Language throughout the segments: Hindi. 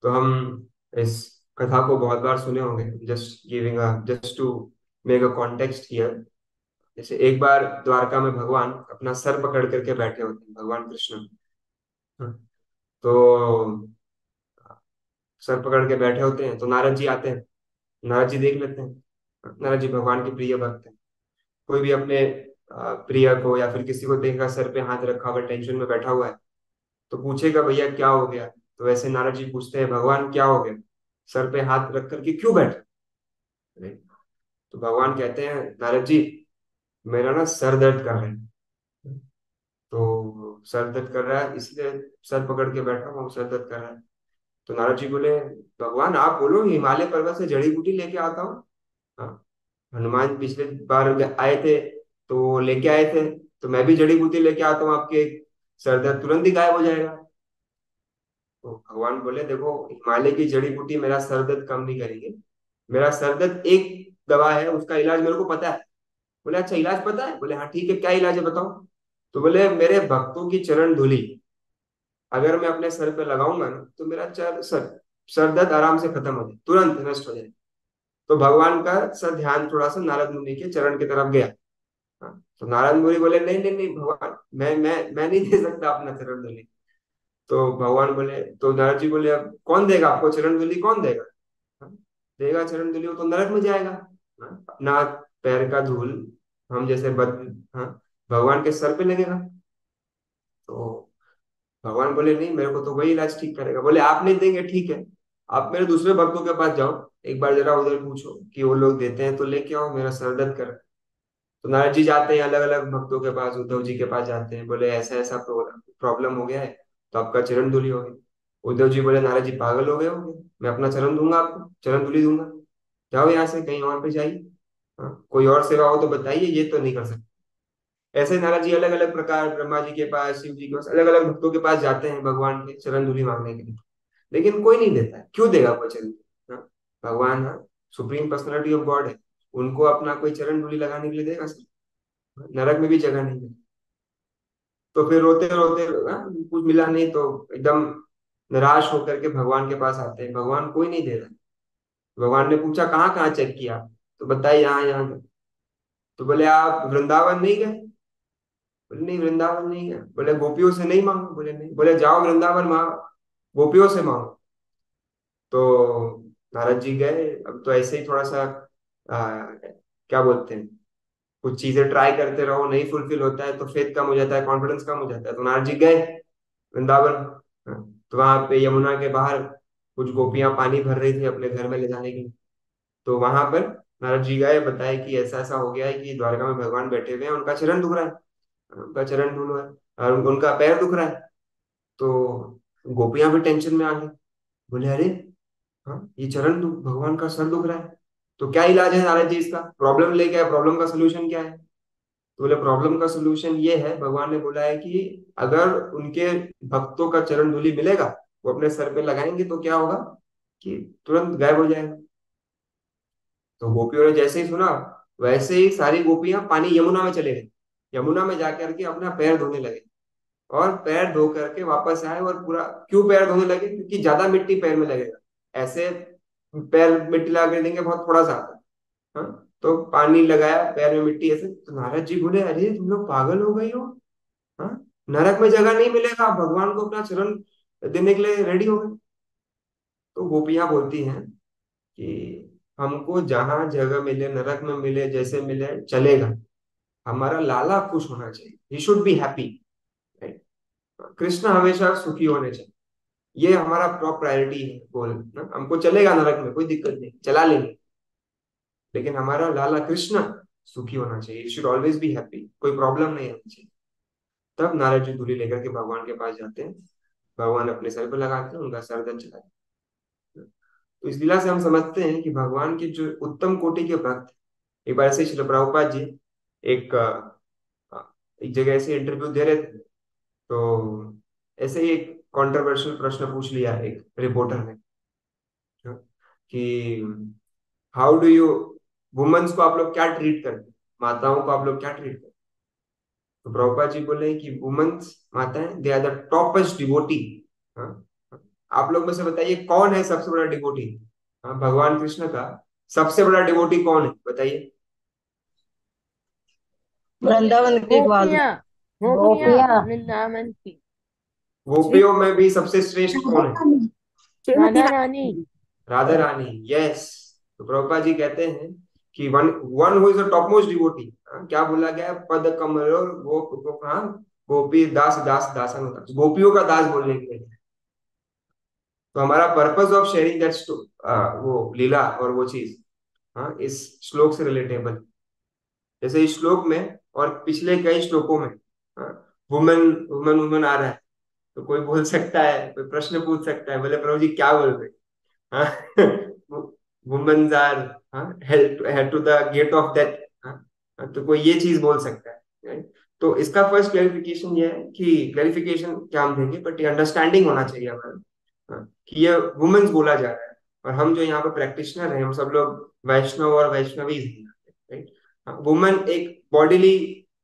तो हम इस कथा को बहुत बार सुने होंगे। Just to make a context here. जैसे एक बार द्वारका में भगवान अपना सर पकड़ करके बैठे होते हैं, भगवान कृष्ण। हाँ, तो सर पकड़ के बैठे होते हैं तो नारद जी आते हैं। नारद जी देख लेते हैं, नारद जी भगवान के प्रिय भक्त हैं। कोई भी अपने प्रिय को या फिर किसी को देखा सर पे हाथ रखा हुआ टेंशन में बैठा हुआ है तो पूछेगा भैया क्या हो गया। तो वैसे नारद जी पूछते हैं भगवान क्या हो गया, सर पे हाथ रख करके क्यों बैठे। Right? तो भगवान कहते हैं नारद जी मेरा ना सर दर्द कर रहा है। तो सर दर्द कर रहा है इसलिए सर पकड़ के बैठा हूँ, सर दर्द कर रहा है। तो नारद जी बोले भगवान आप बोलो हिमालय पर्वत से जड़ी बूटी लेके आता हूँ। हाँ, हनुमान पिछले बार आए थे तो वो लेके आए थे, तो मैं भी जड़ी बूटी लेके आता हूँ आपके, सर दर्द तुरंत ही गायब हो जाएगा। तो भगवान बोले देखो हिमालय की जड़ी बूटी मेरा सर दर्द कम नहीं करेगी। मेरा सर दर्द एक दवा है, उसका इलाज मेरे को पता है। बोले अच्छा इलाज पता है, बोले हाँ ठीक है क्या इलाज है बताओ। तो बोले मेरे भक्तों की चरण धूलि अगर मैं अपने सर पे लगाऊंगा ना तो मेरा सर दर्द आराम से खत्म हो जाए, तुरंत नष्ट हो जाए। तो भगवान का सर ध्यान थोड़ा सा नारद मुनि के चरण की तरफ गया। हाँ, तो नारद मुनि बोले नहीं नहीं नहीं भगवान मैं नहीं दे सकता अपना चरण धूलि। तो भगवान बोले, तो नारद जी बोले अब कौन देगा आपको चरण धूलि, कौन देगा। हाँ, देगा चरण धूलि वो तो नरक में जाएगा। हाँ, अपना पैर का धूल हम जैसे हाँ, भगवान के सर पे लगेगा। तो भगवान बोले नहीं मेरे को तो वही इलाज ठीक करेगा। बोले आप नहीं देंगे ठीक है, आप मेरे दूसरे भक्तों के पास जाओ, एक बार जरा उधर पूछो कि वो लोग देते हैं तो लेके आओ, मेरा सर दर्द कर। तो नारद जी जाते हैं अलग अलग भक्तों के पास, उद्धव जी के पास जाते हैं, बोले ऐसा ऐसा प्रॉब्लम हो गया है तो आपका चरण धूलि हो गई। उद्धव जी बोले नारद जी पागल हो गए होंगे, मैं अपना चरण दूंगा आपको, चरण धूलि दूंगा, जाओ यहाँ से कहीं और पे जाइए। हाँ, कोई और सेवा हो तो बताइए, ये तो नहीं कर सकते। ऐसे नारद जी अलग अलग प्रकार ब्रह्मा जी के पास शिव जी के पास अलग अलग भक्तों के पास जाते हैं भगवान के चरण धूलि मांगने के लिए। लेकिन कोई नहीं देता है, क्यों देगा कोई चरण धूलि? हाँ, भगवान हाँ सुप्रीम पर्सनालिटी ऑफ गॉड है, उनको अपना कोई चरण धूलि लगाने के लिए देगा सर? नरक में भी जगह नहीं है। तो फिर रोते रोते कुछ मिला नहीं तो एकदम निराश होकर के भगवान के पास आते हैं, भगवान कोई नहीं दे रहा। भगवान ने पूछा कहाँ कहाँ चेक किया, तो बताइए यहाँ यहाँ गए। तो बोले आप वृंदावन नहीं गए। बोले नहीं वृंदावन नहीं गए। बोले गोपियों से नहीं मांगो, बोले नहीं। बोले जाओ वृंदावन मांगो, गोपियों से मांगो। तो नारद जी गए। अब तो ऐसे ही थोड़ा सा क्या बोलते हैं, कुछ चीजें ट्राई करते रहो नहीं फुलफिल होता है तो फेथ कम हो जाता है, कॉन्फिडेंस कम हो जाता है। तो नारद जी गए वृंदावन। हाँ, तो वहां पे यमुना के बाहर कुछ गोपियां पानी भर रही थी अपने घर में ले जाने के लिए। तो वहां पर नारद जी गए, बताए कि ऐसा ऐसा हो गया है कि द्वारका में भगवान बैठे हुए हैं, उनका चरण दुख रहा है, उनका चरण धूल रहा है और उनका पैर दुख रहा है। तो गोपियां भी टेंशन में आ गई, बोले अरे हाँ ये भगवान का सर दुख रहा है, तो क्या इलाज है नारद जी इसका, प्रॉब्लम लेके आए, प्रॉब्लम का सोल्यूशन क्या है। तो बोले प्रॉब्लम का सोल्यूशन ये है, भगवान ने बोला है कि अगर उनके भक्तों का चरण धूलि मिलेगा वो अपने सर पे लगाएंगे तो क्या होगा कि तुरंत गायब हो जाएगा। तो गोपियों ने जैसे ही सुना वैसे ही सारी गोपियां पानी यमुना में चले गई, यमुना में जाकर के अपना पैर धोने लगे और पैर धो करके वापस आए। और पूरा क्यों पैर धोने लगे, क्योंकि ज्यादा मिट्टी पैर में लगेगा, ऐसे पैर मिट्टी लगा कर देंगे बहुत थोड़ा सा आता है। हाँ, तो पानी लगाया पैर में मिट्टी ऐसे। तो नारद जी बोले अरे तुम लोग पागल हो गई हो। हाँ, नरक में जगह नहीं मिलेगा, आप भगवान को अपना चरण देने के लिए रेडी हो गए। तो गोपियां बोलती हैं कि हमको जहां जगह मिले नरक में मिले जैसे मिले चलेगा, हमारा लाला खुश होना चाहिए, he should be happy. Krishna हमेशा सुखी होने चाहिए, ये हमारा टॉप प्रायोरिटी है गोल ना। हमको चलेगा नरक में कोई दिक्कत नहीं, चला लेंगे, लेकिन हमारा लाला कृष्ण सुखी होना चाहिए, शुड ऑलवेज बी हैप्पी, कोई प्रॉब्लम नहीं आनी चाहिए। तब नारद जी दूल्ही लेकर के भगवान के पास जाते हैं, भगवान अपने सर पे लगाते हैं, उनका सर दर्द चला जाता है। तो इस लीला से हम समझते हैं कि भगवान के जो उत्तम कोटि के भक्त। एक बार ऐसे ही श्रील प्रभुपाद जी एक एक जगह ऐसे इंटरव्यू दे रहे थे, तो ऐसे ही एक कंट्रोवर्शियल प्रश्न पूछ लिया एक रिपोर्टर ने, हाँ, कि हाउ डू यू वुमेन्स को आप लोग क्या ट्रीट करते हैं, माताओं को आप लोग क्या ट्रीट करते हैं। तो प्रभुपाद जी बोले कि वुमेन्स माताएं they are the toppest devotee. आप लोग में से बताइए कौन है सबसे बड़ा डिवोटी। हाँ, भगवान कृष्ण का सबसे बड़ा डिवोटी कौन है बताइए। वृंदावन के ग्वाल। गोपियाँ, गोपियाँ गोपियाँ। वृंदावन की। गोपियों में भी सबसे श्रेष्ठ कौन है। राधा रानी। राधा रानी, यस। तो प्रभुपाद जी कहते हैं कि one one who is the top most devotee, क्या बोला गया है, पद कमलो हाँ, गोपी दास दास दासन होता, गोपियों का दास बोलने के लिए। तो हमारा पर्पस ऑफ शेयरिंग दैट वो लीला और वो चीज, हाँ, इस श्लोक से रिलेटेबल। जैसे इस श्लोक में और पिछले कई श्लोकों में वुमेन वुमेन वुमेन आ रहा है, तो कोई बोल सकता है, कोई प्रश्न पूछ सकता है, बोले प्रभु जी क्या बोल रहे हैं, हाँ, womens are head to the gate of death, तो कोई ये चीज बोल सकता है, right? तो इसका फर्स्ट क्लैरिफिकेशन ये है कि क्लैरिफिकेशन क्या हम देंगे, बट ये अंडरस्टैंडिंग होना चाहिए हमारा, कि ये वुमेन्स बोला जा रहा है, और हम जो यहाँ पे प्रैक्टिशनर हैं हम सब लोग वैष्णव और वैष्णवी हैं, राइट। वुमेन एक बॉडीली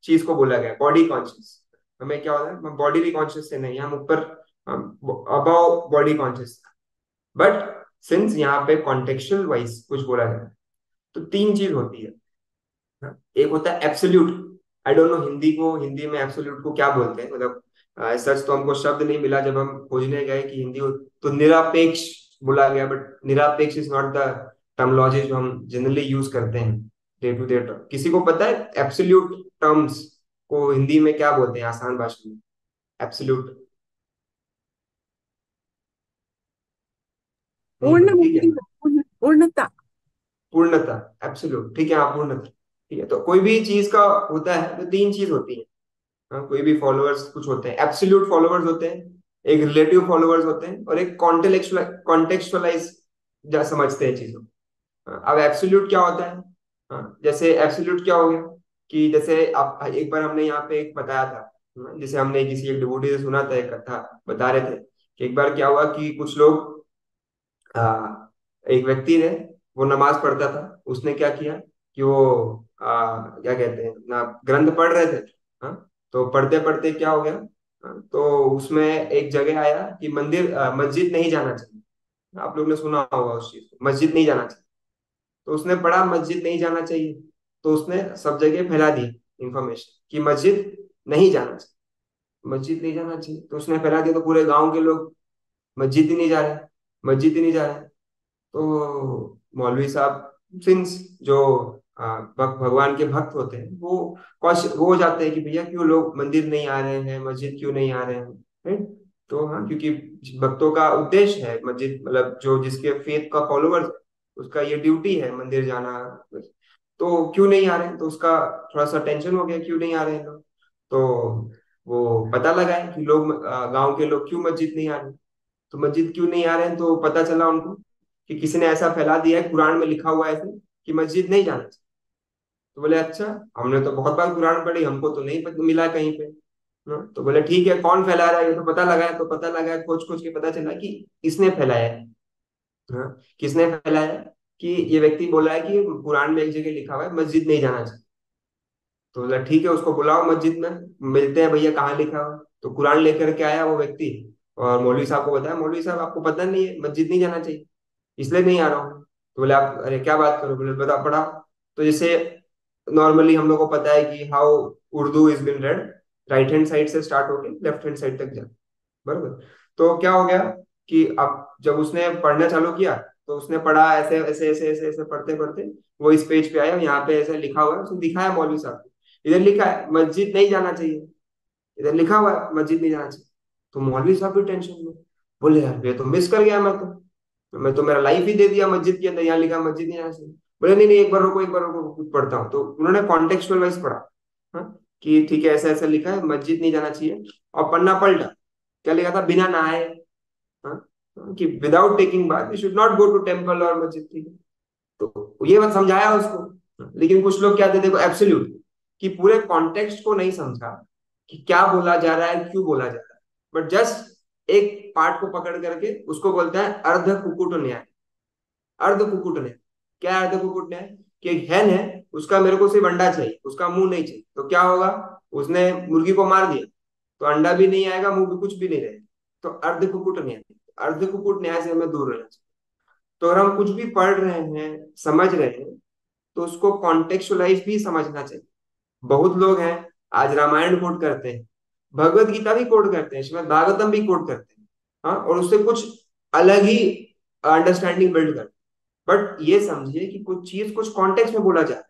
चीज को बोला गया, बॉडी कॉन्शियस। हमें क्या होता है, हम बॉडीली कॉन्शियस से नहीं, हम ऊपर above body conscious. But since यहाँ पे कॉन्टेक्चुअल वाइज कुछ बोला जाए, तो तीन चीज होती है। एक होता है absolute. I don't know Hindi को, हिंदी में एब्सोल्यूट को क्या बोलते हैं, मतलब सच तो हमको शब्द नहीं मिला जब हम खोजने गए कि हिंदी तो निरपेक्ष बोला गया, बट निरपेक्ष इज नॉट द टर्मोलॉजी जो हम जनरली यूज करते हैं डे टू डे। किसी को पता है एब्सोल्यूट टर्म्स को हिंदी में क्या बोलते हैं आसान भाषा में, एब्सोल्यूट? नहीं पूर्ण पता, ठीक है। मुक्ति, पूर्णता। पूर्णता, एब्सोल्यूट, ठीक है, हाँ पूर्णता। ठीक है, तो कोई भी चीज का होता है तो तीन चीज होती है। हाँ, कोई भी फॉलोअर्स कुछ होते हैं, एब्सोल्यूट फॉलोअर्स होते हैं, एक रिलेटिव फॉलोअर्स होते हैं, और एक कॉन्टेक्चुअलाइज समझते हैं चीजों को। हाँ, अब एब्सोल्यूट क्या होता है। हाँ, जैसे एब्सोल्यूट क्या हो गया कि जैसे आप एक बार हमने यहाँ पे एक बताया था, जैसे हमने किसी एक डिवोटी से सुना था, एक कथा बता रहे थे कि एक बार क्या हुआ कि कुछ लोग, एक व्यक्ति ने, वो नमाज पढ़ता था, उसने क्या किया कि वो क्या कहते हैं ना, ग्रंथ पढ़ रहे थे। हाँ, तो पढ़ते पढ़ते क्या हो गया, तो उसमें एक जगह आया कि मस्जिद नहीं जाना चाहिए। आप लोग ने सुना होगा उस चीज को, मस्जिद नहीं जाना चाहिए। तो उसने पढ़ा मस्जिद नहीं जाना चाहिए, तो उसने सब जगह फैला दी इंफॉर्मेशन कि मस्जिद नहीं जाना चाहिए, मस्जिद नहीं जाना चाहिए। तो उसने फैला दिया, तो पूरे गांव के लोग मस्जिद ही नहीं जा रहे, मस्जिद ही नहीं जा रहे। तो मौलवी साहब सिंस जो भगवान के भक्त होते हैं, वो हो जाते हैं कि भैया क्यों लोग मंदिर नहीं आ रहे हैं, मस्जिद क्यों नहीं आ रहे हैं, राइट। तो हाँ, क्योंकि भक्तों का उद्देश्य है मस्जिद, मतलब जो जिसके फेथ का फॉलोअर्स, उसका ये ड्यूटी है मंदिर जाना। तो क्यों नहीं आ रहे हैं, तो उसका थोड़ा सा टेंशन हो गया, क्यों नहीं आ रहे हैं लोग। तो वो पता लगाए कि लोग, गांव के लोग क्यों मस्जिद नहीं आ रहे। तो मस्जिद क्यों नहीं आ रहे हैं, तो पता चला उनको कि किसी ने ऐसा फैला दिया है, कुरान में लिखा हुआ है ऐसे कि मस्जिद नहीं जाना चाहिए। तो बोले अच्छा, हमने तो बहुत बार कुरान पढ़ी, हमको तो नहीं मिला कहीं पे। तो बोले ठीक है, कौन फैला रहा है ये तो पता लगाया। तो पता लगाया, खोज खोज के पता चला कि इसने फैलाया है। हाँ, किसने फैलाया है कि ये व्यक्ति बोला है कि कुरान में एक जगह लिखा हुआ है मस्जिद नहीं जाना चाहिए। तो बोला ठीक है, उसको बुलाओ मस्जिद में, मिलते हैं भैया कहाँ लिखा हुआ है। तो कुरान लेकर के आया वो व्यक्ति, और मौलवी साहब को बताया, मौलवी साहब आपको पता नहीं है मस्जिद नहीं जाना चाहिए, इसलिए नहीं आ रहा हूँ। तो बोले आप, अरे क्या बात करो, बोले बता पढ़ा। तो जैसे नॉर्मली हम लोग को पता है कि how Urdu is been red, right hand side से स्टार्ट होके लेफ्ट हैंड साइड तक जाए, बरोबर। तो क्या हो गया कि अब जब उसने पढ़ना चालू किया, तो उसने पढ़ा ऐसे ऐसे ऐसे ऐसे ऐसे पढ़ते पढ़ते वो इस पेज पे आया, यहाँ पे ऐसे लिखा हुआ है, उसने दिखाया मौलवी साहब को, इधर लिखा है मस्जिद नहीं जाना चाहिए, इधर लिखा हुआ है मस्जिद नहीं जाना चाहिए। तो मौलवी साहब भी टेंशन में, बोले यार ये तो मिस कर गया, मैं तो मेरा लाइफ ही दे दिया मस्जिद के अंदर, यहाँ लिखा मस्जिद नहीं आना चाहिए। बोले नहीं नहीं, एक बार रुको, एक बार रुको, कुछ पढ़ता हूँ। तो उन्होंने कॉन्टेक्चुअल वाइज पढ़ा, हाँ, कि ठीक है ऐसा ऐसा लिखा है मस्जिद नहीं जाना चाहिए, और पन्ना पलटा, क्या लिखा था, बिना नहाए, हाँ, कि without taking bath we should not go to temple और मस्जिद, ठीक है। तो ये बात समझाया उसको। लेकिन कुछ लोग क्या थे, देखो एब्सोल्यूट, कि पूरे कॉन्टेक्स्ट को नहीं समझा कि क्या बोला जा रहा है, क्यों बोला जा रहा है, बट जस्ट एक पार्ट को पकड़ करके उसको बोलता है अर्ध कुकुट न्याय। अर्ध कुकुट न्याय, क्या है अर्ध कुकुट न्याय, कि एक हैन है, उसका मेरे को सिर्फ अंडा चाहिए, उसका मुंह नहीं चाहिए। तो क्या होगा, उसने मुर्गी को मार दिया, तो अंडा भी नहीं आएगा, मुंह भी कुछ भी नहीं रहेगा। तो अर्ध कुकुट न्याय, अर्धकुकुट न्याय से हमें दूर रहना चाहिए। तो अगर हम कुछ भी पढ़ रहे हैं, समझ रहे हैं, तो उसको कॉन्टेक्चुअलाइज भी समझना चाहिए। बहुत लोग हैं आज रामायण कोट करते हैं, भगवत गीता भी कोट करते हैं, श्रीमद् भागवतम भी कोट करते हैं, हाँ, और उससे कुछ अलग ही अंडरस्टैंडिंग बिल्ड करते हैं। बट ये समझिए कि कुछ चीज कुछ कॉन्टेक्स्ट में बोला जाए,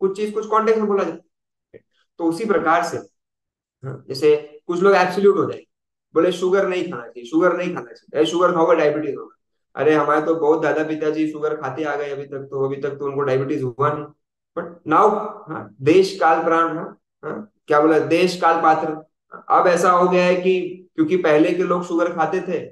कुछ चीज कुछ कॉन्टेक्स्ट में बोला जाए। तो उसी प्रकार से, हाँ, जैसे कुछ लोग एब्सोल्यूट हो जाएंगे, बोले शुगर नहीं खाना चाहिए, शुगर नहीं खाना चाहिए, शुगर खाओगे डायबिटीज होगा। अरे हमारे तो बहुत दादा पिताजी शुगर खाते आ गए, अभी तक तो उनको डायबिटीज हुआ नहीं। बट नाउ, हाँ, देश काल प्राण, हाँ, हाँ, क्या बोला, देश काल पात्र। अब ऐसा हो गया है कि क्योंकि पहले के लोग शुगर खाते थे,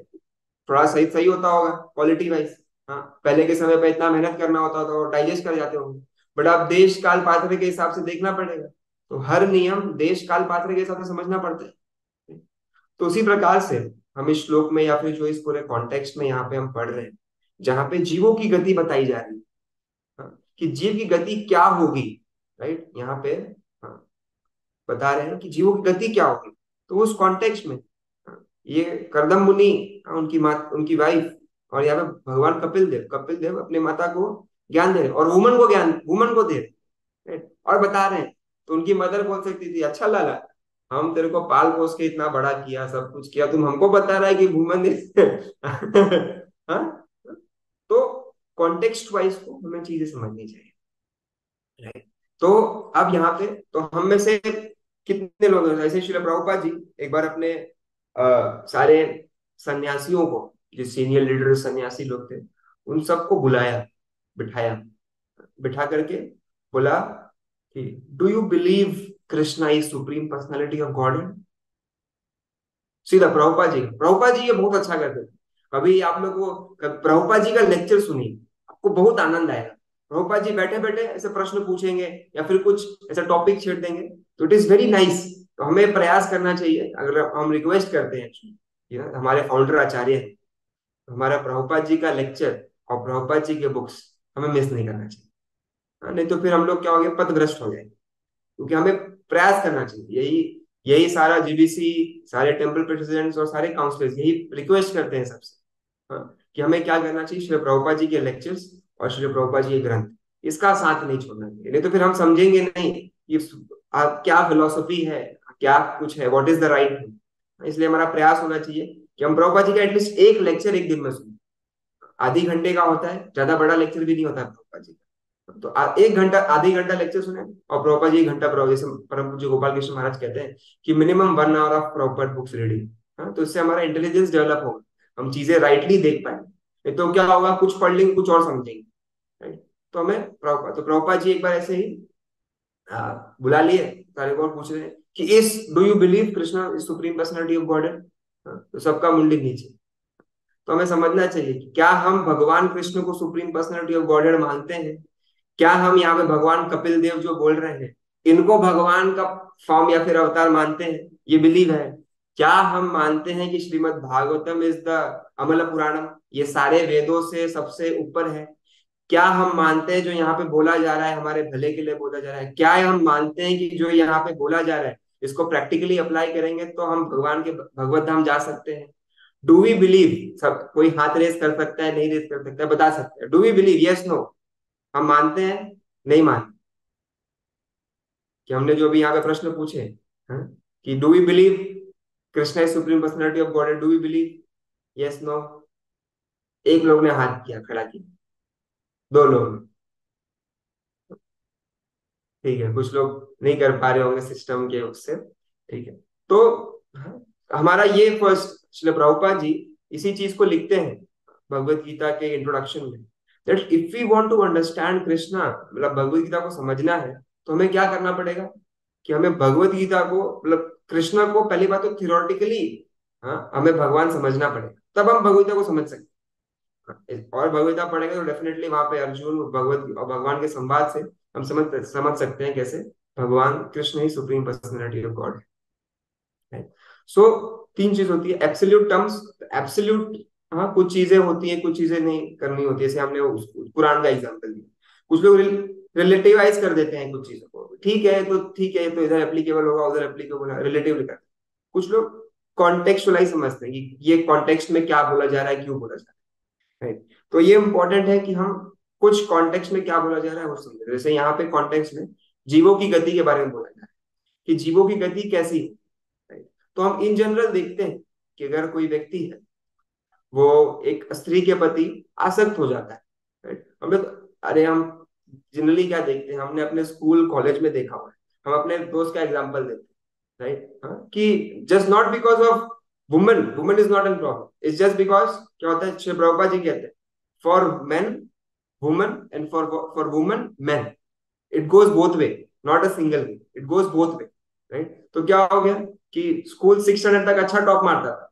थोड़ा सही सही होता होगा क्वालिटी वाइज, हाँ, पहले के समय पे इतना मेहनत करना होता था और डाइजेस्ट कर जाते होंगे। बट अब देश काल पात्र के हिसाब से देखना पड़ेगा, तो हर नियम देश काल पात्र के हिसाब से समझना पड़ता है। तो उसी प्रकार से हम इस श्लोक में या फिर जो इस पूरे कॉन्टेक्स्ट में यहाँ पे हम पढ़ रहे हैं, जहाँ पे जीवों की गति बताई जा रही है, हाँ, कि जीव की गति क्या होगी, राइट, यहाँ पे, हाँ, बता रहे हैं कि जीवों की गति क्या होगी। तो उस कॉन्टेक्स्ट में, हाँ, ये करदम मुनि, हाँ, उनकी माँ, उनकी वाइफ, और यहाँ पे भगवान कपिल देव अपने माता को ज्ञान दे रहे हैं, और वुमन को दे रहे हैं, right? और बता रहे हैं। तो उनकी मदर बोल सकती थी, अच्छा लाला, हम तेरे को पाल पोस के इतना बड़ा किया, सब कुछ किया, तुम हमको बता रहा है कि वुमन हाँ। तो कॉन्टेक्स्ट वाइज को हमें चीजें समझनी चाहिए, राइट। तो अब यहाँ पे, तो हम में से कितने लोग हैं, जैसे श्रील प्रभुपाद जी एक बार अपने सारे सन्यासियों को, जो सीनियर लीडर सन्यासी लोग थे, उन सबको बुलाया, बिठाया, बिठा करके बोला कि do you believe Krishna is supreme personality of God. सीधा प्रभुपाद जी ये बहुत अच्छा करते थे। कभी आप लोग को प्रभुपाद जी का लेक्चर सुनिए, आपको बहुत आनंद आएगा। प्रभुपाद जी बैठे बैठे ऐसे प्रश्न पूछेंगे या फिर कुछ ऐसा टॉपिक छेड़ देंगे, तो इट इज वेरी नाइस। तो हमें प्रयास करना चाहिए, अगर हम रिक्वेस्ट करते हैं, ये ना हमारे फाउंडर आचार्य हैं, तो हमारा प्रभुपाद जी का लेक्चर और प्रभुपाद जी के बुक्स हमें मिस नहीं करना चाहिए। हाँ, नहीं तो फिर हम लोग क्या हो गए, पथभ्रष्ट हो जाएंगे। क्योंकि हमें प्रयास करना चाहिए, यही यही सारा जीबीसी, सारे टेम्पल प्रेसिडेंट्स और सारे काउंसलर्स यही रिक्वेस्ट करते हैं सबसे, हाँ, कि हमें क्या करना चाहिए, श्री प्रभुपाद जी के लेक्चर्स और श्री प्रभुपाद जी के ग्रंथ, इसका साथ नहीं छोड़ना चाहिए। नहीं तो फिर हम समझेंगे नहीं ये क्या फिलोसफी है, क्या कुछ है, व्हाट इज द राइट। इसलिए हमारा प्रयास होना चाहिए कि हम प्रभुपाद जी का एटलीस्ट एक लेक्चर एक दिन में सुने। आधी घंटे का होता है, ज्यादा बड़ा लेक्चर भी नहीं होता है प्रभुपाद जी का। तो एक घंटा, आधी घंटा लेक्चर सुने, और प्रभुपाद जी एक घंटा प्रभु, जैसे परम पूज्य गोपाल कृष्ण महाराज कहते हैं कि minimum 1 hour of proper books reading. हाँ, तो इससे हमारा इंटेलिजेंस डेवलप होगा, हम चीजें राइटली देख पाए। नहीं तो क्या होगा, कुछ पढ़ लेंगे कुछ और समझेंगे, राइट। तो हमें तो प्रभुपाद जी एक बार ऐसे ही बुला लिए, सारे को और पूछ रहे हैं कि इस do you believe Krishna is supreme personality of God. तो सबका मुंडी नीचे। तो हमें समझना चाहिए कि क्या हम भगवान कृष्ण को सुप्रीम पर्सनालिटी ऑफ गॉडहेड मानते हैं, क्या हम यहाँ पे भगवान कपिल देव जो बोल रहे हैं इनको भगवान का फॉर्म या फिर अवतार मानते हैं, ये बिलीव है। क्या हम मानते हैं कि श्रीमद् भागवतम इज द अमल पुराणम, ये सारे वेदों से सबसे ऊपर है। क्या हम मानते हैं जो यहाँ पे बोला जा रहा है हमारे भले के लिए बोला जा रहा है, क्या हम मानते हैं कि जो यहाँ पे बोला जा रहा है इसको प्रैक्टिकली अप्लाई करेंगे तो हम भगवान के भगवत धाम जा सकते हैं। डू वी बिलीव, सब कोई हाथ रेस कर सकता है, नहीं रेस कर सकता है, बता सकते हैं, do we believe, yes no, हम मानते हैं, नहीं मानते। कि हमने जो भी यहाँ पे प्रश्न पूछे, हाँ, कि do we believe Krishna is supreme personality of God, do we believe, yes no. एक लोग ने हाथ किया, खड़ा किया, दो लोग, ठीक है, कुछ लोग नहीं कर पा रहे होंगे सिस्टम के उससे, ठीक है। तो हाँ, हमारा ये फर्स्ट, श्रील प्रभुपाद जी इसी चीज को लिखते हैं भगवत गीता के इंट्रोडक्शन में, that if we want to understand Krishna, मतलब भगवत गीता को समझना है, तो हमें क्या करना पड़ेगा कि हमें भगवत गीता को, मतलब कृष्ण को, पहली बात तो थियोरटिकली, हाँ, हमें भगवान समझना पड़ेगा, तब हम भगवत गीता को समझ सकते हैं। और भगवत गीता पढ़ेंगे तो डेफिनेटली वहां पे अर्जुन भगवत और भगवान के संवाद से हम समझ सकते हैं कैसे भगवान कृष्ण ही सुप्रीम पर्सनैलिटी ऑफ गॉड है। सो तीन चीज होती है, एब्सोल्यूट टर्म्स, एब्सोल्यूट, हाँ, कुछ चीजें होती हैं, कुछ चीजें नहीं करनी होती है, जैसे हमने कुरान का एग्जांपल दिया। कुछ लोग रिलेटिवाइज कर देते हैं कुछ चीजों को, ठीक है तो ठीक है, तो इधर एप्लीकेबल होगा, उधर एप्लीकेबल होगा, रिलेटिवली करते हैं। कुछ लोग कॉन्टेक्चुअलाइज समझते हैं कि ये कॉन्टेक्स्ट में क्या बोला जा रहा है, क्यों बोला जा रहा है, राइट। तो ये इंपॉर्टेंट है कि हम कुछ कॉन्टेक्स्ट में क्या बोला जा रहा है वो समझे। जैसे यहाँ पे कॉन्टेक्स्ट में जीवों की गति के बारे में बोला जा रहा है कि जीवों की गति कैसी है, राइट। तो हम इन जनरल देखते हैं कि अगर कोई व्यक्ति है वो एक स्त्री के प्रति आसक्त हो जाता है, राइट। अरे हम जनरली क्या देखते हैं, हमने अपने स्कूल कॉलेज में देखा हुआ है, हम अपने दोस्त का एग्जांपल देते हैं, राइट। कि just not because of women, women is not an problem, it's just because क्या होता है, श्री प्रभुपाद जी कहते हैं for main women and for women man, it goes both way, not a single way, it goes both way, right. तो क्या हो गया कि स्कूल 6 स्टैंडर्ड तक अच्छा टॉप मारता था,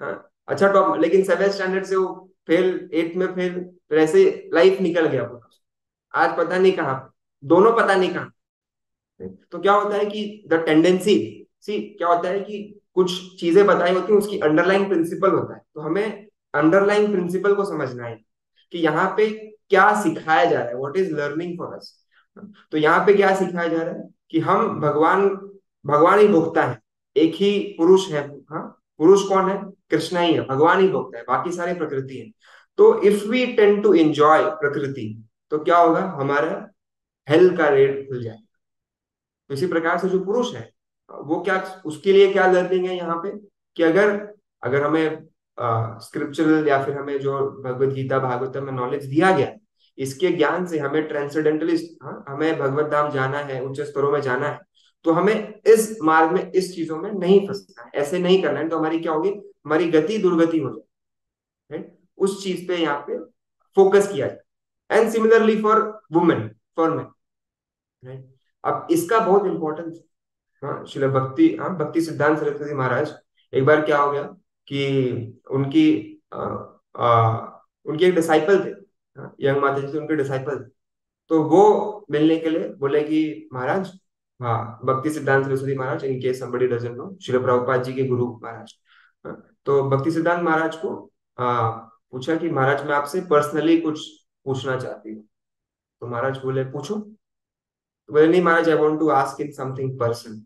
हाँ, अच्छा टॉप, लेकिन 7 स्टैंडर्ड से वो फेल, 8 में फेल, फिर ऐसे लाइफ निकल गया पूरा, आज पता नहीं कहाँ पे, दोनों पता नहीं कहाँ। तो क्या होता है कि द टेंडेंसी, सी क्या होता है कि कुछ चीजें बताई होती हैं, उसकी अंडरलाइन प्रिंसिपल होता है, तो हमें अंडरलाइन प्रिंसिपल को समझना है कि यहाँ पे क्या सिखाया जा रहा है, what is learning for us. तो यहाँ पे क्या सिखाया जा रहा है कि हम भगवान, भगवान ही भोगता है, एक ही पुरुष है, हाँ, पुरुष कौन है, कृष्णा ही है, भगवान ही भोगता है, बाकी सारी प्रकृति है। तो if we tend to enjoy प्रकृति, तो क्या होगा, हमारा हेल्थ का रेट खुल जाएगा। तो इसी प्रकार से जो पुरुष है वो क्या, उसके लिए क्या लर्निंग है यहाँ पे कि अगर अगर हमें स्क्रिप्चरल या फिर हमें जो भगवत गीता भागवतम में नॉलेज दिया गया है, इसके ज्ञान से हमें ट्रांसेंडेंटलिस्ट, हमें भगवत धाम जाना है, उच्च स्तरों में जाना है, तो हमें इस मार्ग में, इस चीजों में नहीं फंसना है, ऐसे नहीं करना है, तो हमारी क्या होगी, हमारी गति दुर्गति हो जाए, राइट। उस चीज पे यहाँ पे फोकस किया जाए। And similarly for women, for man, right. अब इसका बहुत इंपॉर्टेंस, हाँ, शिला भक्ति, हाँ, भक्ति सिद्धांत सरस्वती महाराज, एक बार क्या हो गया कि उनकी उनके एक डिसाइपल थे, हाँ, यंग माता जी थे, उनके डिसाइपल थे। तो वो मिलने के लिए बोले कि महाराज, हाँ, भक्ति सिद्धांत सरस्वती महाराज, इनके somebody doesn't know, शिला प्रभुपाद जी के गुरु महाराज, हाँ। तो भक्ति सिद्धांत महाराज को पूछा कि महाराज मैं आपसे पर्सनली कुछ पूछना चाहती हूँ। तो महाराज बोले पूछो। तो बोले नहीं महाराज, I want to ask in something person.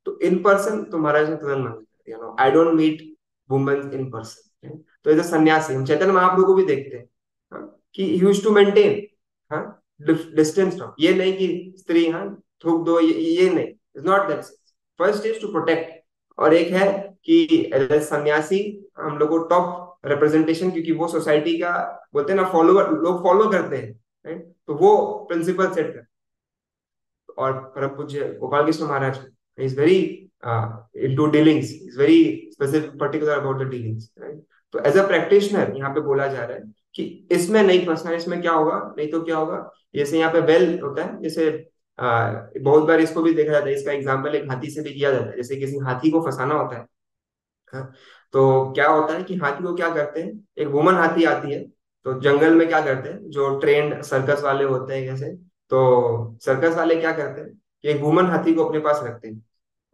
तो इन पर्सन, तो महाराज ने तुरंत मना कर दिया, no I don't meet women in person. तो एज अ सन्यासी हम चैतन्य महाप्रभु को भी देखते हैं, हाँ, कि ही यूज्ड टू मेंटेन, हाँ, डिस्टेंस फ्रॉम, ये नहीं कि स्त्री, हाँ, थूक दो, ये नहीं, is not that. First is to protect, और एक है कि एज अ सन्यासी हम लोग को टॉप रिप्रेजेंटेशन, क्योंकि वो सोसाइटी का बोलते हैं ना, फॉलोअर, लोग फॉलो करते हैं, राइट। तो वो प्रिंसिपल सेट कर, और परम पूज्य Gopal Krishna Maharaj is very into dealings, is very specific particular about the dealings, right. तो एज अ प्रैक्टिशनर यहाँ पे बोला जा रहा है कि इसमें नहीं फंसना, इसमें क्या होगा, नहीं तो क्या होगा, जैसे यहाँ पे बेल होता है, जैसे बहुत बार इसको भी देखा जाता है, इसका एग्जाम्पल एक हाथी से भी किया जाता है, जैसे किसी हाथी को फंसाना होता है, हाँ, तो क्या होता है कि हाथी को क्या करते हैं, एक वुमन हाथी आती है, तो जंगल में क्या करते हैं, जो ट्रेंड सर्कस वाले होते हैं जैसे, तो सर्कस वाले क्या करते हैं कि एक वुमन हाथी को अपने पास रखते हैं,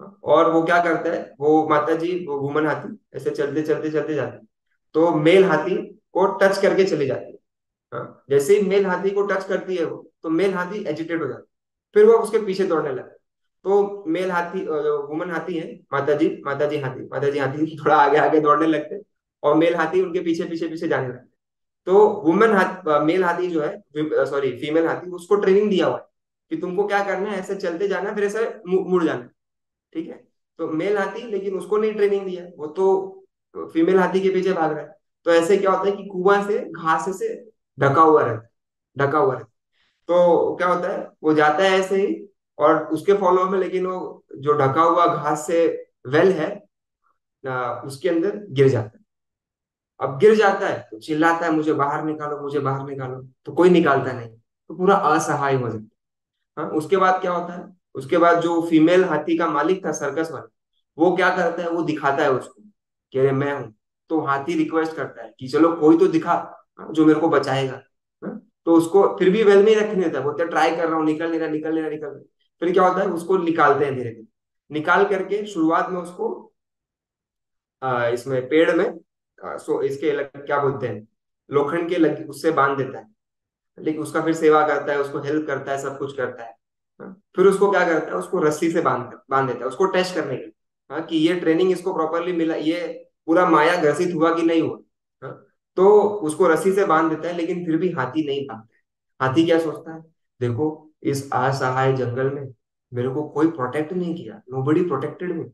हाँ, और वो क्या करता है, वो माता जी, वो वुमन हाथी ऐसे चलते चलते चलते जाते हैं, तो मेल हाथी को टच करके चले जाती है, हाँ, जैसे ही मेल हाथी को टच करती है वो, तो मेल हाथी एजिटेट हो जाता है, फिर वो उसके पीछे दौड़ने लगता है। तो मेल हाथी, वुमन हाथी है, माता जी हाथी थोड़ा आगे आगे दौड़ने लगते हैं, और मेल हाथी उनके पीछे पीछे पीछे जाने लगते हैं। तो वुमन हाथी, मेल हाथी जो है, सॉरी फीमेल हाथी, उसको ट्रेनिंग दिया हुआ है कि तुमको क्या करना है, ऐसे चलते जाना है, फिर ऐसे मुड़ जाना है, ठीक है। तो मेल हाथी, लेकिन उसको नहीं ट्रेनिंग दिया है, वो तो फीमेल हाथी के पीछे भाग रहा है। तो ऐसे क्या होता है कि कुआं से घास से ढका हुआ रहता है, ढका हुआ रहता है। तो क्या होता है, वो जाता है ऐसे ही, और उसके फॉलो में, लेकिन वो जो ढका हुआ घास से वेल है, उसके अंदर गिर जाता है। अब गिर जाता है तो चिल्लाता है मुझे बाहर निकालो, मुझे बाहर निकालो, तो कोई निकालता नहीं, तो पूरा असहाय हो जाता है, हाँ। उसके बाद क्या होता है, उसके बाद जो फीमेल हाथी का मालिक था सर्कस वाला, वो क्या करता है, वो दिखाता है उसको कि अरे मैं हूं। तो हाथी रिक्वेस्ट करता है कि चलो कोई तो दिखा, हाँ, जो मेरे को बचाएगा, हाँ? तो उसको फिर भी वेल में ही रखने देता है, बोलते ट्राई कर रहा हूँ, निकल नहीं रहा, निकल नहीं रहा, निकल नहीं रहा। फिर क्या होता है, उसको निकालते हैं धीरे धीरे, निकाल करके शुरुआत में उसको इसमें पेड़ में, इसके क्या बोलते हैं, लोखंड के लग उससे बांध देता है, लेकिन उसका फिर सेवा करता है, उसको हेल्प करता है, सब कुछ करता है, हाँ? फिर उसको क्या करता है, उसको रस्सी से बांध बांध देता है, उसको टेस्ट करने के लिए, हाँ, कि ये ट्रेनिंग इसको प्रॉपरली मिला, ये पूरा माया ग्रसित हुआ कि नहीं हुआ। हाँ, तो उसको रस्सी से बांध देता है, लेकिन फिर भी हाथी नहीं भागता है। हाथी क्या सोचता है, देखो इस असहाय जंगल में मेरे को कोई प्रोटेक्ट नहीं किया, नोबडी प्रोटेक्टेड मी,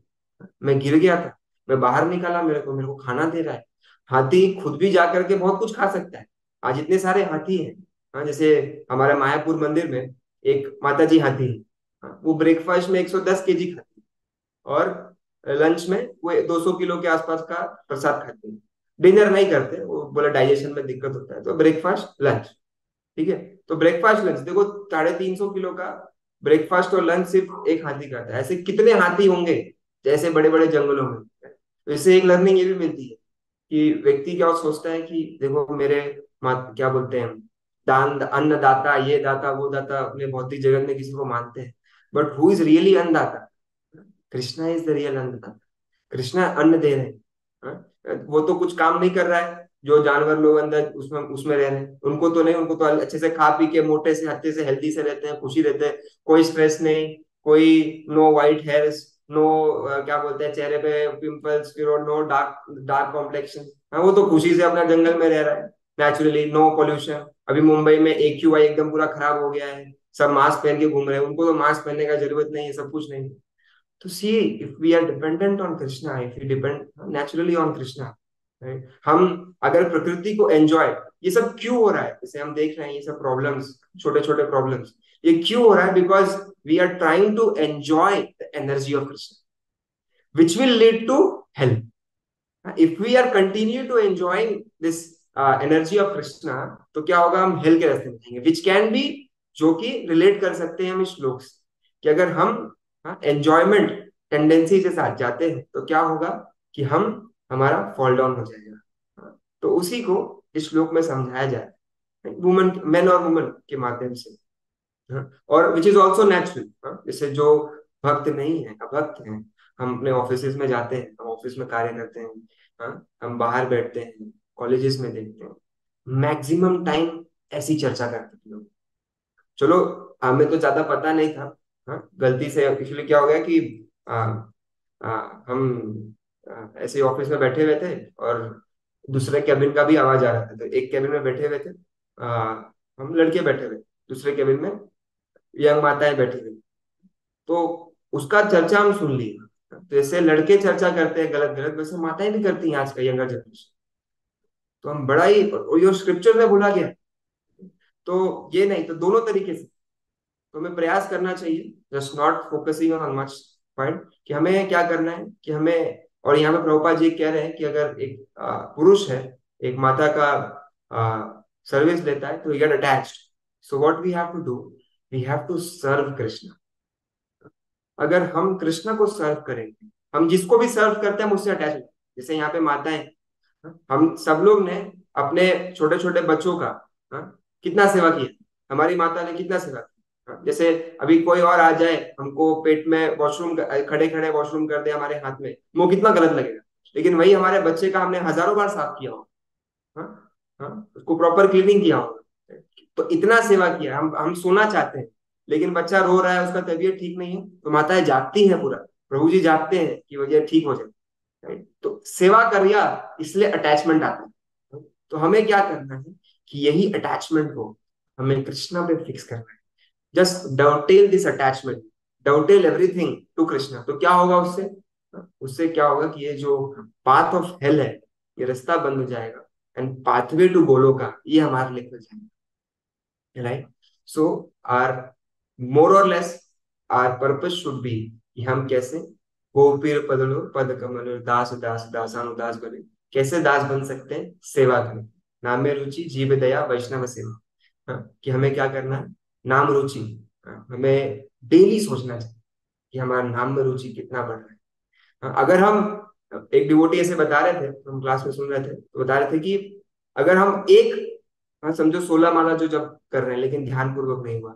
मैं गिर गया था, मैं बाहर निकाला, मेरे को खाना दे रहा है। हाथी खुद भी जा करके बहुत कुछ खा सकता है। आज इतने सारे हाथी हैं। हाँ, जैसे हमारे मायापुर मंदिर में एक माता जी हाथी है। हाँ, वो ब्रेकफास्ट में 110 केजी खाती है, और लंच में वो 200 किलो के आसपास का प्रसाद खाती है। डिनर नहीं करते, वो बोला डाइजेशन में दिक्कत होता है, तो ब्रेकफास्ट लंच। ठीक है, तो ब्रेकफास्ट लंच देखो, 350 किलो का ब्रेकफास्ट और लंच सिर्फ एक हाथी करता है। ऐसे कितने हाथी होंगे जैसे बड़े बड़े जंगलों में। तो इससे एक लर्निंग ये भी मिलती है कि व्यक्ति क्या सोचता है कि देखो मेरे क्या बोलते हैं, दान अन्नदाता, ये दाता वो दाता, अपने भौतिक जगत में किसी को मानते हैं, बट हु इज रियली अन्नदाता? कृष्णा इज द रियल अन्नदाता। कृष्णा अन्न दे रहे हैं। हाँ? वो तो कुछ काम नहीं कर रहा है, जो जानवर लोग अंदर उसमें उसमें रह रहे हैं, उनको तो नहीं, उनको तो अच्छे से खा पी के मोटे से अच्छे से हेल्दी से रहते हैं, खुशी रहते हैं, कोई स्ट्रेस नहीं, कोई नो वाइट हेयर्स, नो क्या बोलते हैं चेहरे पे पिंपल्स, फिर नो डार्क डार्क कॉम्प्लेक्शन। हाँ, वो तो खुशी से अपना जंगल में रह रहा है, नेचुरली, नो पोल्यूशन। अभी मुंबई में AQI एकदम पूरा खराब हो गया है, सब मास्क पहन के घूम रहे हैं, उनको तो मास्क पहनने का जरूरत नहीं है, सब कुछ नहीं है। तो see, if we are dependent on Krishna, if we depend naturally on Krishna, right? हम अगर प्रकृति को एंजॉय, ये सब क्यों हो रहा है, जैसे हम देख रहे हैं ये सब प्रॉब्लम्स, छोटे छोटे प्रॉब्लम्स, ये क्यों हो रहा है? Because we are trying to enjoy the energy of Krishna, which will lead to health. If we are continue to enjoying this energy of Krishna, तो क्या होगा, हम हेल्थ के रास्ते में जाएंगे, विच कैन बी, जो कि रिलेट कर सकते हैं हम इस श्लोक से, कि अगर हम एंजॉयमेंट टेंडेंसी के साथ जाते हैं तो क्या होगा कि हम हमारा फॉल डाउन हो जाएगा। हाँ, तो उसी को इस श्लोक में समझाया जाए, वुमन, मैन और वुमन के माध्यम से। हाँ, और विच इज ऑल्सो नेचुरल। जैसे जो भक्त नहीं है, अभक्त हैं, हम अपने ऑफिस में जाते हैं, हम ऑफिस में कार्य करते हैं, हाँ, हम बाहर बैठते हैं, कॉलेजेस में देखते हैं, मैक्सिमम टाइम ऐसी चर्चा करते हैं लोग। चलो, हमें तो ज्यादा पता नहीं था, हाँ, गलती से एक्चुअली क्या हो गया कि आ, हम ऐसे ऑफिस में बैठे हुए थे, और दूसरे कैबिन का भी आवाज आ रहा था, तो एक कैबिन में बैठे हुए थे, हम लड़के बैठे हुए, दूसरे कैबिन में यंग माताएं बैठी हुई, तो उसका चर्चा हम सुन लिए। तो जैसे लड़के चर्चा करते हैं गलत गलत, वैसे माताएं भी करती हैं आज का यंगर जनरेशन। तो हम बड़ा ही, और ये स्क्रिप्चर में बोला गया, तो ये नहीं, तो दोनों तरीके से तो हमें प्रयास करना चाहिए, just not focusing on much point, कि हमें क्या करना है, कि हमें, और यहाँ पे प्रभुपाद जी कह रहे हैं कि अगर एक पुरुष है, एक माता का सर्विस लेता है, तो he get attached. So what we have to do, we have to serve Krishna. अगर हम कृष्ण को सर्व करेंगे, हम जिसको भी सर्व करते हैं हम उससे अटैच होते हैं। जैसे यहाँ पे माताएं, हम सब लोग ने अपने छोटे छोटे बच्चों का, हाँ, कितना सेवा किया, हमारी माता ने कितना सेवा की। हाँ, जैसे अभी कोई और आ जाए, हमको पेट में वॉशरूम, खड़े खड़े वॉशरूम कर दे हमारे हाथ में, वो कितना गलत लगेगा, लेकिन वही हमारे बच्चे का हमने हजारों बार साफ किया हो, हाँ, हाँ, उसको प्रॉपर क्लीनिंग किया हो, तो इतना सेवा किया। हम सोना चाहते हैं, लेकिन बच्चा रो रहा है, उसका तबीयत ठीक नहीं है, तो माताएं जागती हैं, पूरा प्रभु जी जागते हैं कि वजह ठीक हो जाए। राइट? तो सेवा करिया, इसलिए अटैचमेंट आता है। तो हमें क्या करना है कि यही अटैचमेंट को हमें कृष्णा पे फिक्स करना है। Just dovetail this attachment, dovetail everything to Krishna. तो क्या होगा उससे, उससे क्या होगा कि ये जो पाथ ऑफ हेल है, ये रास्ता बंद हो जाएगा, एंड पाथवे टू गोलोका ये हमारे लिए खुल जाएगा। राइट? सो आर मोर और less our purpose should be कि हम कैसे गोपीर पदलो पद कमल दास दास दासानुदास बने, कैसे दास बन सकते हैं, सेवा करें, नाम में रुचि जीव दया वैष्णव सेवा। कि हमें क्या करना है, नाम रुचि, हमें डेली सोचना चाहिए कि हमारा नाम में रुचि कितना बढ़ रहा है। अगर हम, एक डिवोटी ऐसे बता रहे थे, हम क्लास में सुन रहे थे, तो बता रहे थे कि अगर हम एक, समझो 16 माला जो जब कर रहे हैं, लेकिन ध्यान पूर्वक नहीं हुआ,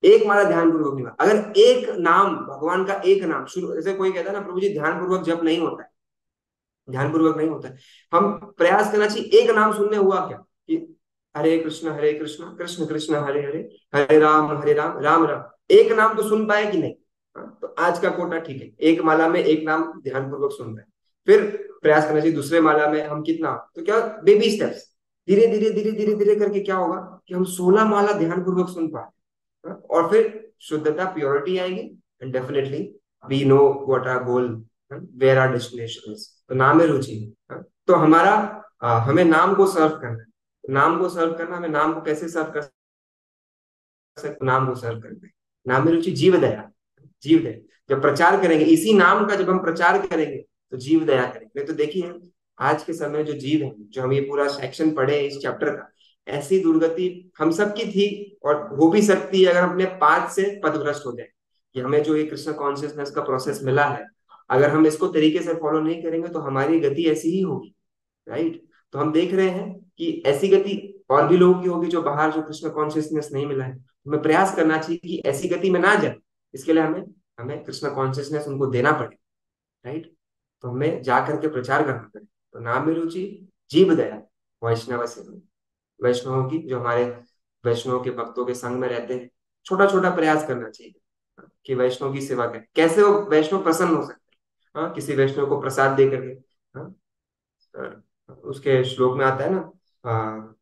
एक माला ध्यान पूर्वक नहीं हुआ, अगर एक नाम भगवान का, एक नाम शुरू, जैसे कोई कहता है ना प्रभु जी ध्यान पूर्वक जब नहीं होता है, ध्यान पूर्वक नहीं होता है, हम प्रयास करना चाहिए, एक नाम सुनने हुआ क्या, कि हरे कृष्ण कृष्ण कृष्ण हरे हरे, हरे राम राम राम। एक नाम तो सुन पाए कि नहीं? हाँ, तो आज का कोटा ठीक है, एक माला में एक नाम ध्यानपूर्वक सुन रहे हैं, फिर प्रयास करना चाहिए दूसरे माला में हम कितना, तो क्या बेबी स्टेप्स, धीरे धीरे धीरे धीरे धीरे करके क्या होगा कि हम 16 माला ध्यानपूर्वक सुन पाए, हाँ, और फिर शुद्धता प्योरिटी आएगी, and definitely we know what our goal, where our destination is, तो नाम में रुचि, हाँ, तो हमारा हमें नाम को सर्व करना है, नाम को सर्व करना, हमें नाम को कैसे सर्व कर सकते, नाम को सर्व करना है, नाम में रुचि जीव दया, जीव दया, जब प्रचार करेंगे इसी नाम का, जब हम प्रचार करेंगे तो जीव दया करेंगे। नहीं तो देखिए आज के समय जो जीव है, जो हम ये पूरा सेक्शन पढ़े इस चैप्टर का, ऐसी दुर्गति हम सबकी थी और हो भी सकती है अगर हम अपने पाथ से पथभ्रष्ट हो जाए, कि हमें जो ये कृष्ण कॉन्शियसनेस का प्रोसेस मिला है, अगर हम इसको तरीके से फॉलो नहीं करेंगे तो हमारी गति ऐसी ही होगी, राइट। तो हम देख रहे हैं कि ऐसी गति और भी लोगों की होगी जो बाहर, जो कृष्ण कॉन्शियसनेस नहीं मिला है, हमें प्रयास करना चाहिए कि ऐसी गति में ना जाए, इसके लिए हमें हमें कृष्ण कॉन्शियसनेस उनको देना पड़े, राइट। तो हमें जा करके प्रचार करना पड़े, तो नाम में रुचि, जीव दया, वैष्णव सेवा, वैष्णवों की, जो हमारे वैष्णव के भक्तों के संग में रहते हैं, छोटा छोटा प्रयास करना चाहिए कि वैष्णव की सेवा करें, कैसे वो वैष्णव प्रसन्न हो सकते हैं, हाँ, किसी वैष्णव को प्रसाद दे करके, हाँ, उसके श्लोक में आता है ना,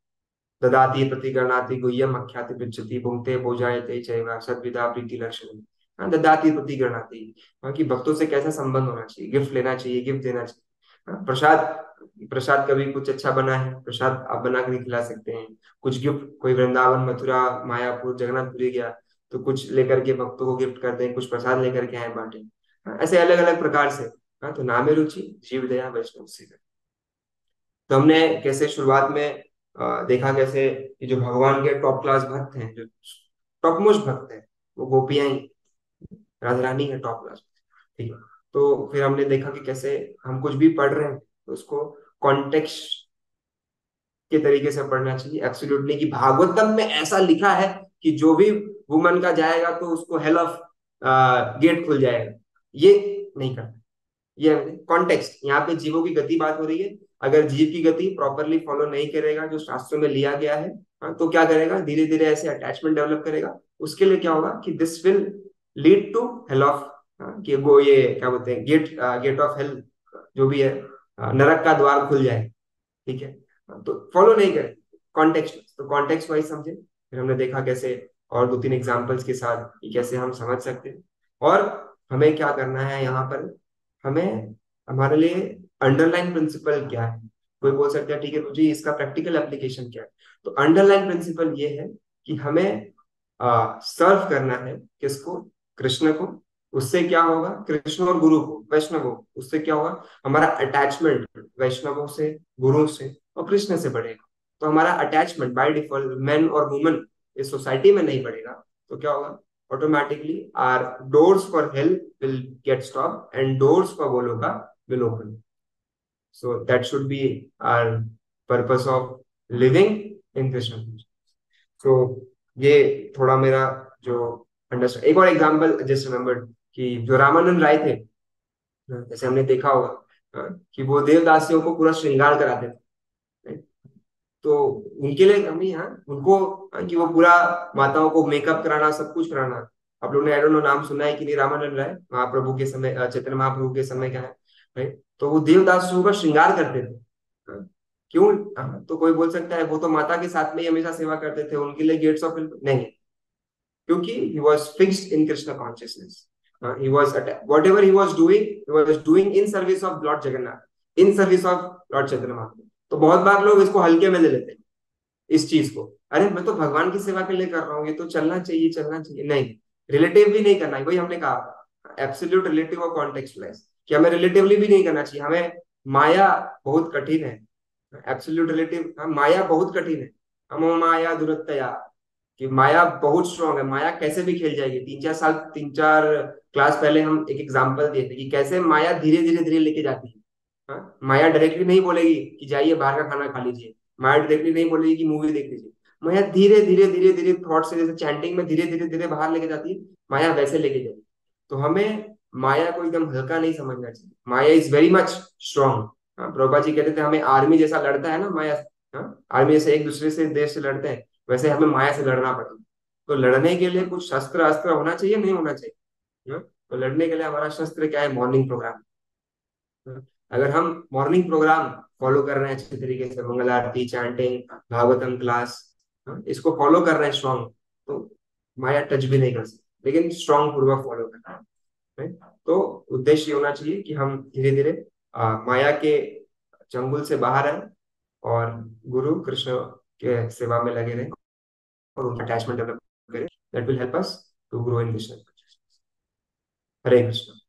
ददाति प्रतिगृह्णाति गुह्यम अख्याति पृच्छति भुंक्ते भोजायते चैव सद्विधा प्रीति लक्षण, हाँ, ददाति प्रतिगृह्णाति, हाँ, कि भक्तों से कैसा संबंध होना चाहिए, गिफ्ट लेना चाहिए, गिफ्ट देना चाहिए, हाँ, प्रसाद, प्रसाद कभी कुछ अच्छा बना है, प्रसाद आप बना कर खिला सकते हैं, कुछ गिफ्ट, कोई वृंदावन मथुरा मायापुर जगन्नाथपुरी गया तो कुछ लेकर के भक्तों को गिफ्ट कर दें, कुछ प्रसाद लेकर के आए बांटे, हाँ, ऐसे अलग अलग प्रकार से, हाँ, तो नामे रुचि, जीव दया, वैष्णव सेवा। तो हमने कैसे शुरुआत में देखा कैसे कि जो भगवान के टॉप क्लास भक्त हैं, जो टॉप मोस्ट भक्त हैं, वो गोपियां ही, राधा रानी है टॉप क्लास, ठीक है। तो फिर हमने देखा कि कैसे हम कुछ भी पढ़ रहे हैं तो उसको कॉन्टेक्स्ट के तरीके से पढ़ना चाहिए, एब्सोल्युटली कि भागवतम में ऐसा लिखा है कि जो भी वुमन का जाएगा तो उसको हेल ऑफ गेट खुल जाएगा, ये नहीं करना, ये कॉन्टेक्स्ट, यहाँ पे जीवों की गति बात हो रही है, अगर जीव की गति प्रॉपरली फॉलो नहीं करेगा जो शास्त्रों में लिया गया है, हाँ, तो क्या करेगा, धीरे धीरे ऐसे अटैचमेंट डेवलप करेगा, उसके लिए क्या होगा कि this will lead to hell of, कि वो ये क्या बोलते हैं, गेट, गेट ऑफ हेल, जो भी है, नरक का द्वार खुल जाए, ठीक है। हाँ, तो फॉलो नहीं करें कॉन्टेक्स्ट, तो कॉन्टेक्स्ट वाइज समझे, फिर हमने देखा कैसे, और दो तीन एग्जांपल्स के साथ कि कैसे हम समझ सकते हैं, और हमें क्या करना है यहाँ पर, हमें, हमारे लिए अंडरलाइन प्रिंसिपल क्या है, कोई बोल सकता है ठीक है मुझे इसका प्रैक्टिकल एप्लीकेशन क्या है, तो अंडरलाइन प्रिंसिपल ये है कि हमें सर्व करना है किसको, कृष्ण को, उससे क्या होगा, कृष्ण और गुरु को, वैष्णव को, उससे क्या होगा, हमारा अटैचमेंट वैष्णवों से, गुरु से और कृष्ण से बढ़ेगा, तो हमारा अटैचमेंट बाय डिफॉल्ट मैन और वुमन इस सोसाइटी में नहीं बढ़ेगा, तो क्या होगा, automatically our doors for hell will get stopped and doors for Goloka will open. So that should be our purpose of living in Krishna consciousness. So ये थोड़ा मेरा जो अंडरस्टैंड, एक और एग्जांपल जस्ट रिमेम्बर्ड कि जो रामानंद राय थे, जैसे हमने देखा होगा, कि वो देवदासियों को पूरा श्रृंगार कराते थे, तो उनके लिए हमें यहाँ उनको, कि वो पूरा माताओं को मेकअप कराना, सब कुछ कराना, आप लोगों ने आई डोंट नो नाम सुना है कि नहीं, रामानंद राय महाप्रभु के समय, चैतन्य महाप्रभु के समय का है, राइट, तो वो देवदासियों का श्रृंगार करते थे, हाँ, क्यों, तो कोई बोल सकता है वो तो माता के साथ में ही हमेशा सेवा करते थे, उनके लिए गेट्स ऑफ नहीं, क्योंकि he was fixed in Krishna consciousness. He was whatever he was doing in service of Lord Jagannath, in service of Lord Chaitanya Mahaprabhu. तो बहुत बार लोग इसको हल्के में ले लेते हैं इस चीज को, अरे मैं तो भगवान की सेवा के लिए कर रहा हूँ, ये तो चलना चाहिए चलना चाहिए, नहीं, रिलेटिव भी नहीं करना है, वही हमने कहा एब्सोल्यूट रिलेटिव और कॉन्टेक्चुअलाइज, कि हमें रिलेटिवली भी नहीं करना चाहिए, हमें माया बहुत कठिन है, एब्सोल्यूट रिलेटिव, माया बहुत कठिन है, हम माया दुरत्तया, कि माया बहुत स्ट्रांग है, माया कैसे भी खेल जाएगी, 3-4 साल, 3-4 क्लास पहले हम एक एग्जांपल दिए थे कि कैसे माया धीरे धीरे धीरे लेके जाती है, हाँ? माया डायरेक्टली नहीं बोलेगी कि जाइए बाहर का खाना खा लीजिए, माया डायरेक्टली नहीं बोलेगी कि मूवी देख लीजिए, माया धीरे धीरे धीरे धीरे थॉट से, जैसे चैंटिंग में धीरे धीरे धीरे बाहर लेके जाती है, माया वैसे लेके जाती है, तो हमें माया को एकदम हल्का नहीं समझना चाहिए, maya is very much strong, Prabhupada ji कहते थे हमें आर्मी जैसा लड़ता है ना माया, आर्मी जैसे एक दूसरे से देश से लड़ते हैं, वैसे हमें माया से लड़ना पड़ेगा, तो लड़ने के लिए कुछ शस्त्र अस्त्र होना चाहिए, नहीं होना चाहिए, हाँ? तो लड़ने के लिए हमारा शस्त्र क्या है? Morning programme. अगर हम मॉर्निंग प्रोग्राम फॉलो कर रहे हैं अच्छे तरीके से, मंगल आरती, चैंटिंग, भागवतम क्लास, इसको फॉलो कर रहे हैं स्ट्रॉन्ग, तो माया टच भी नहीं कर सकती, लेकिन स्ट्रॉन्ग पूर्वक फॉलो करना है। right? तो उद्देश्य ये होना चाहिए कि हम धीरे धीरे माया के चंगुल से बाहर आए और गुरु कृष्ण के सेवा में लगे रहे और उनका अटैचमेंट डेवलप करें। That will help us to grow in this. Hare Krishna.